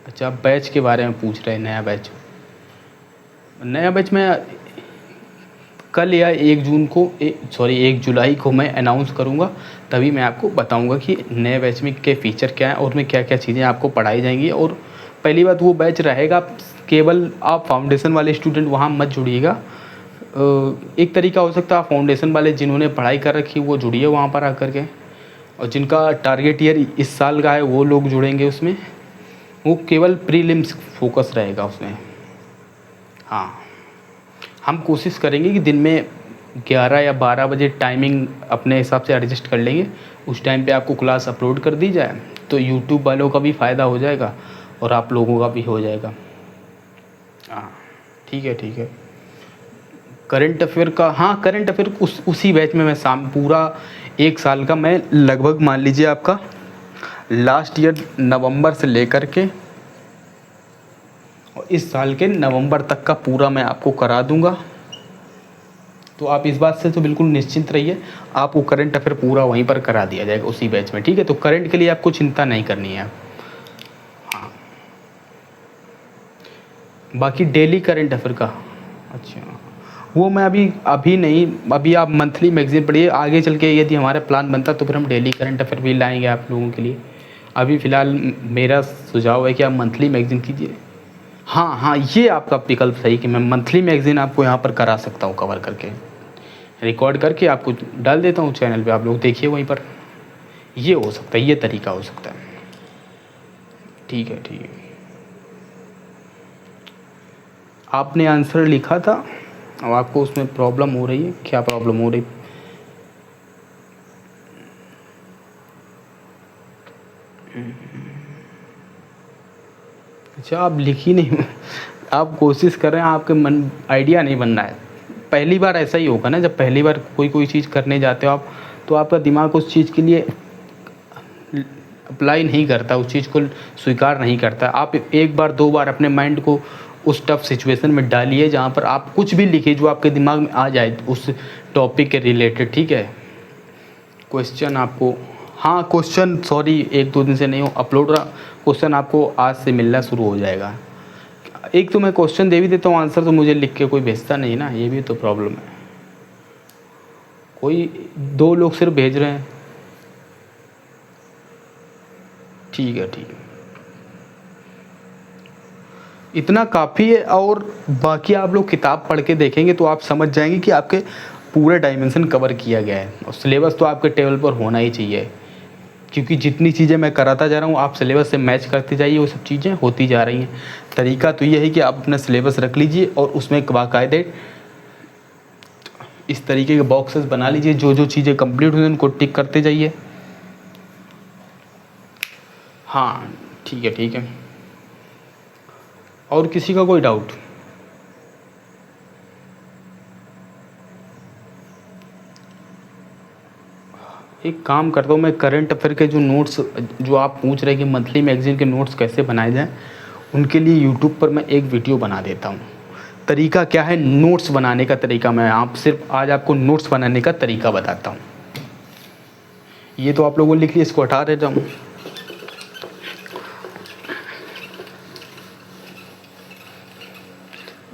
अच्छा, आप बैच के बारे में पूछ रहे हैं, नया बैच में कल या 1 जुलाई को मैं अनाउंस करूंगा, तभी मैं आपको बताऊंगा कि नए बैच में के फीचर क्या है और उसमें क्या क्या चीज़ें आपको पढ़ाई जाएंगी। और पहली बात, वो बैच रहेगा केवल आप फाउंडेशन वाले स्टूडेंट वहाँ मत जुड़िएगा। एक तरीका हो सकता है, आप फाउंडेशन वाले जिन्होंने पढ़ाई कर रखी वो जुड़िए वहाँ पर आकर के, और जिनका टारगेट ईयर इस साल का है वो लोग जुड़ेंगे उसमें। वो केवल प्रीलिम्स फोकस रहेगा उसमें। हाँ, हम कोशिश करेंगे कि दिन में 11 या 12 बजे टाइमिंग अपने हिसाब से एडजस्ट कर लेंगे, उस टाइम पे आपको क्लास अपलोड कर दी जाए, तो यूट्यूब वालों का भी फ़ायदा हो जाएगा और आप लोगों का भी हो जाएगा। हाँ, ठीक है, ठीक है। करंट अफेयर का, हाँ, करंट अफेयर उसी बैच में मैं पूरा 1 साल का, मैं लगभग मान लीजिए आपका लास्ट ईयर नवंबर से लेकर के और इस साल के नवंबर तक का पूरा मैं आपको करा दूंगा। तो आप इस बात से तो बिल्कुल निश्चिंत रहिए, आपको करंट अफेयर पूरा वहीं पर करा दिया जाएगा उसी बैच में, ठीक है। तो करंट के लिए आपको चिंता नहीं करनी है। हाँ, बाकी डेली करंट अफेयर का, अच्छा, वो मैं अभी नहीं, अभी आप मंथली मैगजीन पढ़िए, आगे चल के यदि हमारा प्लान बनता तो फिर हम डेली करंट अफेयर भी लाएंगे आप लोगों के लिए। अभी फ़िलहाल मेरा सुझाव है कि आप मंथली मैगजीन कीजिए। हाँ हाँ, ये आपका विकल्प सही कि मैं मंथली मैगजीन आपको यहाँ पर करा सकता हूँ, कवर करके रिकॉर्ड करके आपको डाल देता हूँ चैनल पे, आप लोग देखिए वहीं पर। ये हो सकता है, ये तरीका हो सकता है। ठीक है, ठीक है। आपने आंसर लिखा था, अब आपको उसमें प्रॉब्लम हो रही है, क्या प्रॉब्लम हो रही? अच्छा, आप लिख ही नहीं, आप कोशिश कर रहे हैं, आपके मन आइडिया नहीं बन रहा है। पहली बार ऐसा ही होगा ना, जब पहली बार कोई चीज़ करने जाते हो आप, तो आपका दिमाग उस चीज़ के लिए अप्लाई नहीं करता, उस चीज़ को स्वीकार नहीं करता। आप 1 बार 2 बार अपने माइंड को उस टफ सिचुएशन में डालिए जहाँ पर आप कुछ भी लिखिए जो आपके दिमाग में आ जाए उस टॉपिक के रिलेटेड, ठीक है। क्वेश्चन आपको, हाँ क्वेश्चन सॉरी 1-2 दिन से नहीं हो अपलोड रहा, क्वेश्चन आपको आज से मिलना शुरू हो जाएगा। एक तो मैं क्वेश्चन दे भी देता हूँ, आंसर तो मुझे लिख के कोई भेजता नहीं ना, ये भी तो प्रॉब्लम है। कोई 2 लोग सिर्फ भेज रहे हैं, ठीक है ठीक है, इतना काफ़ी है। और बाकी आप लोग किताब पढ़ के देखेंगे तो आप समझ जाएंगे कि आपके पूरा डायमेंशन कवर किया गया है। और सिलेबस तो आपके टेबल पर होना ही चाहिए, क्योंकि जितनी चीज़ें मैं कराता जा रहा हूँ आप सिलेबस से मैच करते जाइए, वो सब चीज़ें होती जा रही हैं। तरीका तो ये है कि आप अपना सिलेबस रख लीजिए और उसमें बाकायदे इस तरीके के बॉक्सेस बना लीजिए, जो जो चीज़ें कंप्लीट हुई उनको टिक करते जाइए। हाँ ठीक है ठीक है, और किसी का कोई डाउट? एक काम करता हूँ मैं, करंट अफेयर के जो नोट्स जो आप पूछ रहे हैं कि मंथली मैगजीन के नोट्स कैसे बनाए जाएं, उनके लिए यूट्यूब पर मैं एक वीडियो बना देता हूँ। तरीका क्या है नोट्स बनाने का तरीका, मैं आप सिर्फ आज आपको नोट्स बनाने का तरीका बताता हूँ। ये तो आप लोगों ने लिख लिया, इसको हटा देता हूँ।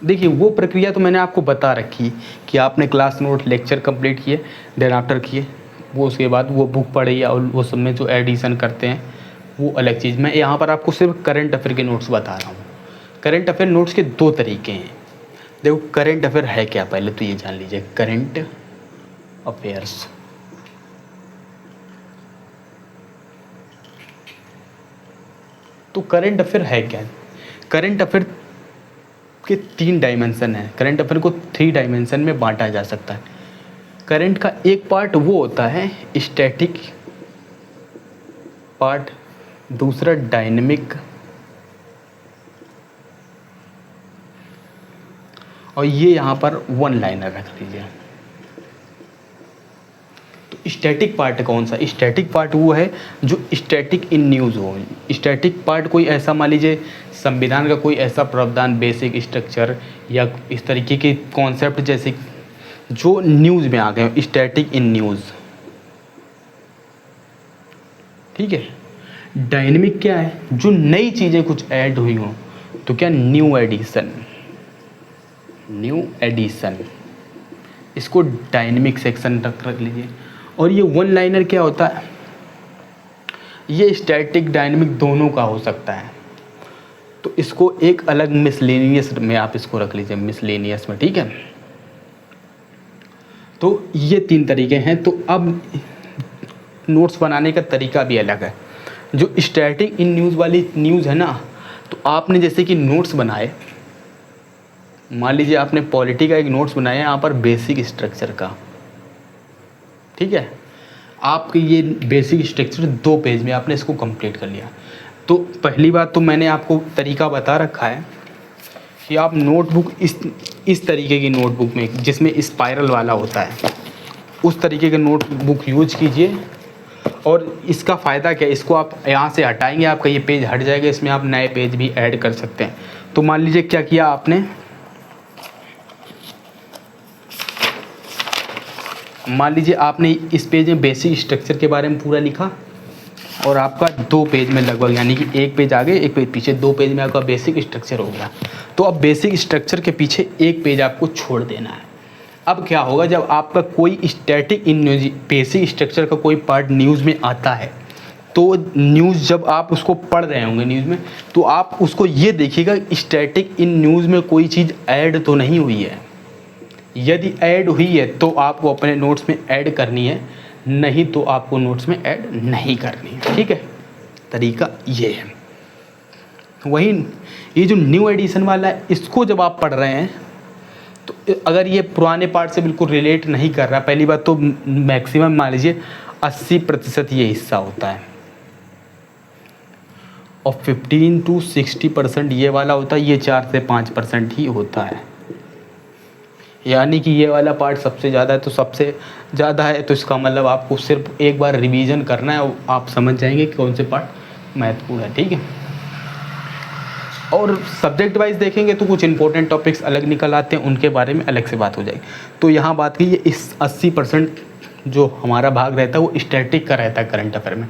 देखिए वो प्रक्रिया तो मैंने आपको बता रखी कि आपने क्लास नोट लेक्चर कंप्लीट किए, देन आफ्टर किए, वो उसके बाद वो बुक पढ़ी और वो सब में जो एडिशन करते हैं वो अलग चीज़। मैं यहाँ पर आपको सिर्फ करंट अफेयर के नोट्स बता रहा हूँ। करंट अफेयर नोट्स के 2 तरीके हैं। देखो करंट अफेयर है क्या, पहले तो ये जान लीजिए। करंट अफेयर्स तो करंट अफेयर है क्या? करंट अफेयर के 3 डायमेंशन है। करंट अफेयर को 3 डायमेंशन में बांटा जा सकता है। करंट का एक पार्ट वो होता है स्टैटिक पार्ट, दूसरा डायनेमिक, और ये यहाँ पर 1 लाइनर रख लीजिए। तो स्टैटिक पार्ट कौन सा? स्टैटिक पार्ट वो है जो स्टैटिक इन न्यूज़ हो। स्टैटिक पार्ट कोई ऐसा, मान लीजिए संविधान का कोई ऐसा प्रावधान, बेसिक स्ट्रक्चर या इस तरीके के कॉन्सेप्ट जैसे जो न्यूज़ में आ गए, स्टैटिक इन न्यूज़, ठीक है। डायनेमिक क्या है? जो नई चीज़ें कुछ ऐड हुई हों, तो क्या न्यू एडिशन, न्यू एडिशन, इसको डायनेमिक सेक्शन तक रख लीजिए। और ये 1 लाइनर क्या होता है? ये स्टैटिक डायनेमिक दोनों का हो सकता है, तो इसको एक अलग मिसलेनियस में आप इसको रख लीजिए, मिसलेनियस में, ठीक है। तो ये 3 तरीके हैं। तो अब नोट्स बनाने का तरीका भी अलग है। जो स्टैटिक इन न्यूज़ वाली न्यूज़ है ना, तो आपने जैसे कि नोट्स बनाए, मान लीजिए आपने पॉलिटी का एक नोट्स बनाया यहाँ पर बेसिक स्ट्रक्चर का, ठीक है। आपके ये बेसिक स्ट्रक्चर 2 पेज में आपने इसको कंप्लीट कर लिया। तो पहली बात तो मैंने आपको तरीका बता रखा है कि आप नोटबुक इस तरीके की नोटबुक में, जिसमें स्पाइरल वाला होता है, उस तरीके के नोटबुक यूज कीजिए। और इसका फ़ायदा क्या है, इसको आप यहाँ से हटाएंगे, आपका ये पेज हट जाएगा, इसमें आप नए पेज भी ऐड कर सकते हैं। तो मान लीजिए क्या किया आपने, मान लीजिए आपने इस पेज में बेसिक स्ट्रक्चर के बारे में पूरा लिखा और आपका 2 पेज में लगभग, यानी कि 1 पेज आगे 1 पेज पीछे, 2 पेज में आपका बेसिक स्ट्रक्चर हो गया। तो अब बेसिक स्ट्रक्चर के पीछे 1 पेज आपको छोड़ देना है। अब क्या होगा, जब आपका कोई static in news, basic structure का कोई पार्ट न्यूज़ में आता है, तो न्यूज़ जब आप उसको पढ़ रहे होंगे न्यूज़ में, तो आप उसको ये देखिएगा स्टैटिक इन न्यूज़ में कोई चीज़ ऐड तो नहीं हुई है। यदि ऐड हुई है तो आपको अपने नोट्स में ऐड करनी है, नहीं तो आपको नोट्स में ऐड नहीं करनी है, ठीक है। तरीका ये है। वही ये जो न्यू एडिशन वाला है, इसको जब आप पढ़ रहे हैं तो अगर ये पुराने पार्ट से बिल्कुल रिलेट नहीं कर रहा, पहली बात तो मैक्सिमम मान लीजिए 80% ये हिस्सा होता है और 15 to 60% ये वाला होता है, ये 4 से 5% ही होता है। यानी कि ये वाला पार्ट सबसे ज़्यादा है, तो सबसे ज़्यादा है तो इसका मतलब आपको सिर्फ एक बार रिवीजन करना है और आप समझ जाएंगे कि कौन से पार्ट महत्वपूर्ण है, ठीक है। और सब्जेक्ट वाइज देखेंगे तो कुछ इंपॉर्टेंट टॉपिक्स अलग निकल आते हैं, उनके बारे में अलग से बात हो जाएगी। तो यहाँ बात की ये इस 80% जो हमारा भाग रहता है वो स्टैटिक का रहता है करंट अफेयर में।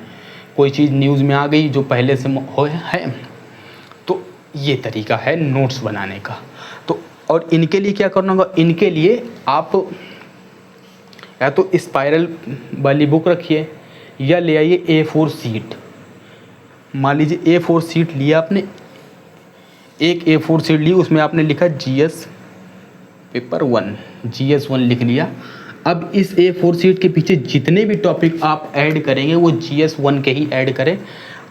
कोई चीज़ न्यूज़ में आ गई जो पहले से हो है, तो ये तरीका है नोट्स बनाने का। तो और इनके लिए क्या करना होगा, इनके लिए आप या तो स्पाइरल वाली बुक रखिए या ले आइए A4 शीट। मान लीजिए A4 शीट लिया आपने, एक A4 शीट ली, उसमें आपने लिखा GS पेपर 1, GS 1 लिख लिया। अब इस A4 शीट के पीछे जितने भी टॉपिक आप ऐड करेंगे वो GS 1 के ही ऐड करें,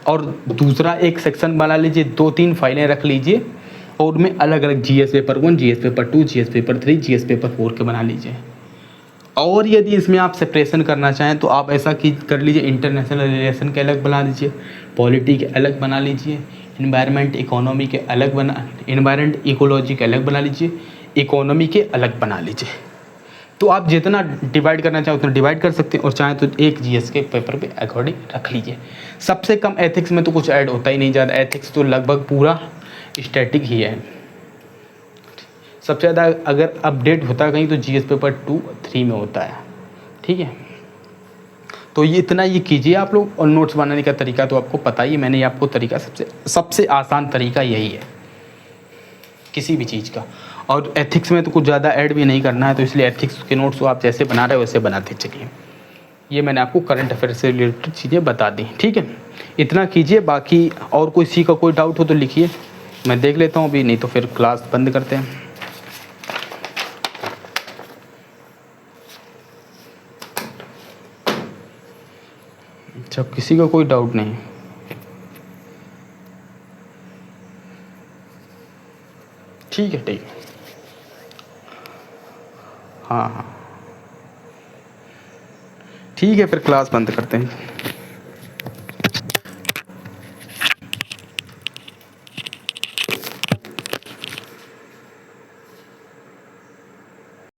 और दूसरा एक सेक्शन बना लीजिए, 2-3 फाइलें रख लीजिए और उनमें अलग अलग GS paper 1, GS paper 2, GS paper 3, GS paper 4 के बना लीजिए। और यदि इसमें आप सेपरेशन करना चाहें तो आप ऐसा कर लीजिए, इंटरनेशनल रिलेशन के अलग बना लीजिए, पॉलिटी के अलग बना लीजिए, इन्वायरमेंट इकोनॉमी के अलग इन्वायरमेंट इकोलॉजी के अलग बना लीजिए, इकोनॉमी के अलग बना लीजिए। तो आप जितना डिवाइड करना चाहें उतना डिवाइड कर सकते हैं, और चाहें तो एक GS के पेपर पे अकॉर्डिंग रख लीजिए। सबसे कम एथिक्स में तो कुछ ऐड होता ही नहीं, ज़्यादा एथिक्स तो लगभग पूरा स्टैटिक ही है। सबसे ज़्यादा अगर अपडेट होता है कहीं तो GS पेपर 2-3 में होता है। ठीक है, तो ये इतना ये कीजिए आप लोग। और नोट्स बनाने का तरीका तो आपको पता ही है, मैंने आपको तरीका सबसे आसान तरीका यही है किसी भी चीज़ का। और एथिक्स में तो कुछ ज़्यादा ऐड भी नहीं करना है, तो इसलिए एथिक्स के नोट्स तो आप जैसे बना रहे हो वैसे बनाते चलिए। ये मैंने आपको करंट अफेयर से रिलेटेड चीज़ें बता दी। ठीक है, इतना कीजिए। बाकी और कोई सी का कोई डाउट हो तो लिखिए, मैं देख लेता हूँ अभी, नहीं तो फिर क्लास बंद करते हैं। अच्छा, किसी का कोई डाउट नहीं? ठीक है, ठीक है। हाँ हाँ, ठीक है, फिर क्लास बंद करते हैं।